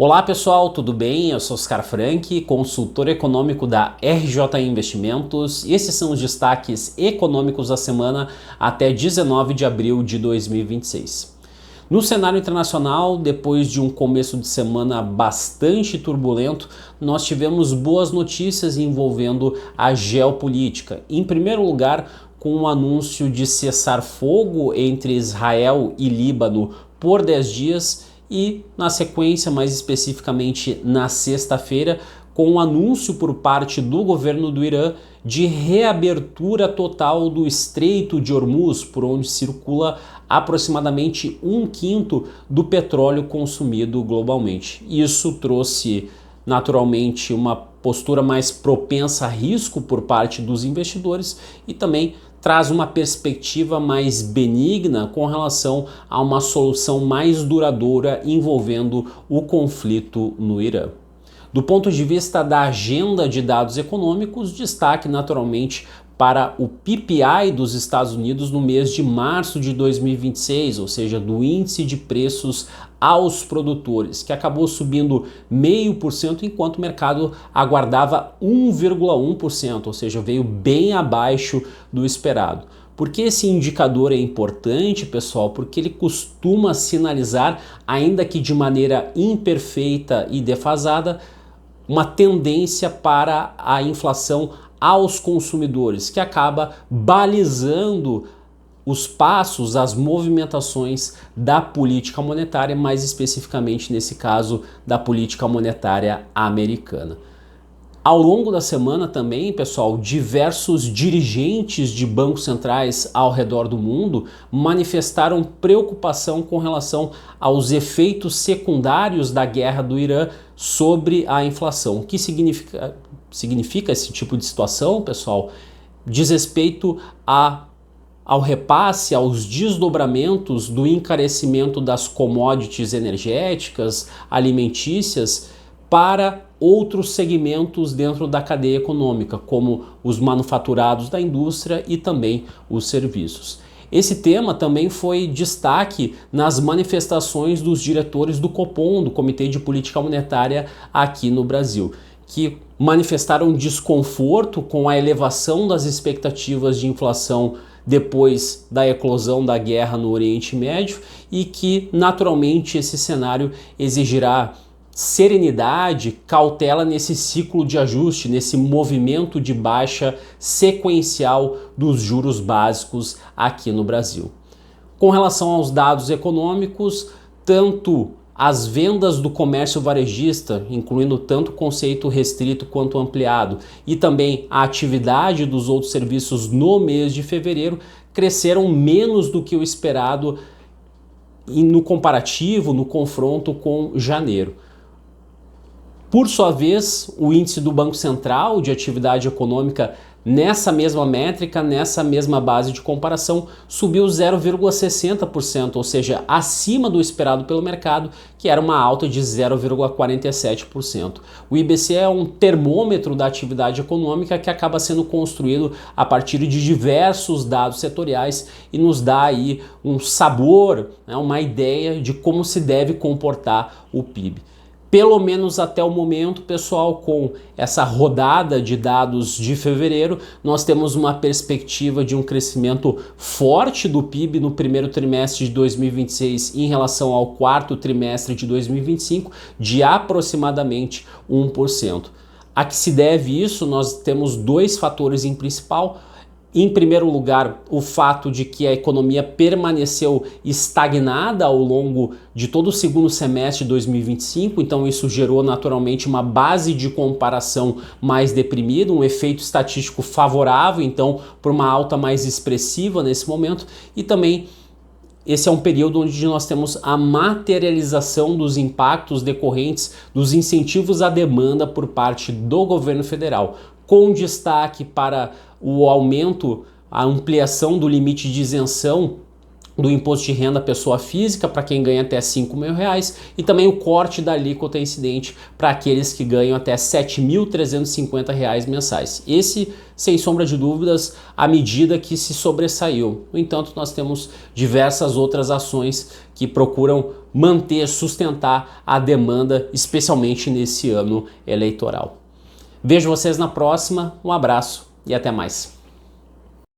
Olá pessoal, tudo bem? Eu sou Oscar Frank, consultor econômico da RJ Investimentos, e esses são os destaques econômicos da semana até 19 de abril de 2026. No cenário internacional, depois de um começo de semana bastante turbulento, nós tivemos boas notícias envolvendo a geopolítica. Em primeiro lugar, com o anúncio de cessar-fogo entre Israel e Líbano por 10 dias, e na sequência, mais especificamente na sexta-feira, com um anúncio por parte do governo do Irã de reabertura total do Estreito de Hormuz, por onde circula aproximadamente 1/5 do petróleo consumido globalmente. Isso trouxe naturalmente uma postura mais propensa a risco por parte dos investidores e também traz uma perspectiva mais benigna com relação a uma solução mais duradoura envolvendo o conflito no Irã. Do ponto de vista da agenda de dados econômicos, destaque naturalmente para o PPI dos Estados Unidos no mês de março de 2026, ou seja, do índice de preços aos produtores, que acabou subindo 0,5%, enquanto o mercado aguardava 1,1%, ou seja, veio bem abaixo do esperado. Por que esse indicador é importante, pessoal? Porque ele costuma sinalizar, ainda que de maneira imperfeita e defasada, uma tendência para a inflação aos consumidores, que acaba balizando os passos, as movimentações da política monetária, mais especificamente nesse caso da política monetária americana. Ao longo da semana também, pessoal, diversos dirigentes de bancos centrais ao redor do mundo manifestaram preocupação com relação aos efeitos secundários da guerra do Irã sobre a inflação. O que significa esse tipo de situação, pessoal? Diz respeito ao repasse, aos desdobramentos do encarecimento das commodities energéticas, alimentícias, para outros segmentos dentro da cadeia econômica, como os manufaturados da indústria e também os serviços. Esse tema também foi destaque nas manifestações dos diretores do Copom, do Comitê de Política Monetária aqui no Brasil, que manifestaram desconforto com a elevação das expectativas de inflação depois da eclosão da guerra no Oriente Médio e que, naturalmente, esse cenário exigirá serenidade, cautela nesse ciclo de ajuste, nesse movimento de baixa sequencial dos juros básicos aqui no Brasil. Com relação aos dados econômicos, tanto as vendas do comércio varejista, incluindo tanto o conceito restrito quanto ampliado, e também a atividade dos outros serviços no mês de fevereiro, cresceram menos do que o esperado no comparativo, no confronto com janeiro. Por sua vez, o índice do Banco Central de atividade econômica nessa mesma métrica, nessa mesma base de comparação, subiu 0,60%, ou seja, acima do esperado pelo mercado, que era uma alta de 0,47%. O IBC é um termômetro da atividade econômica que acaba sendo construído a partir de diversos dados setoriais e nos dá aí um sabor, uma ideia de como se deve comportar o PIB. Pelo menos até o momento, pessoal, com essa rodada de dados de fevereiro, nós temos uma perspectiva de um crescimento forte do PIB no primeiro trimestre de 2026 em relação ao quarto trimestre de 2025, de aproximadamente 1%. A que se deve isso? Nós temos dois fatores em principal. Em primeiro lugar, o fato de que a economia permaneceu estagnada ao longo de todo o segundo semestre de 2025, então isso gerou naturalmente uma base de comparação mais deprimida, um efeito estatístico favorável, então, por uma alta mais expressiva nesse momento, e também esse é um período onde nós temos a materialização dos impactos decorrentes dos incentivos à demanda por parte do governo federal, com destaque para o aumento, a ampliação do limite de isenção do imposto de renda pessoa física para quem ganha até R$ 5.000 e também o corte da alíquota incidente para aqueles que ganham até R$ 7.350 mensais. Esse, sem sombra de dúvidas, a medida que se sobressaiu. No entanto, nós temos diversas outras ações que procuram manter, sustentar a demanda, especialmente nesse ano eleitoral. Vejo vocês na próxima, um abraço e até mais.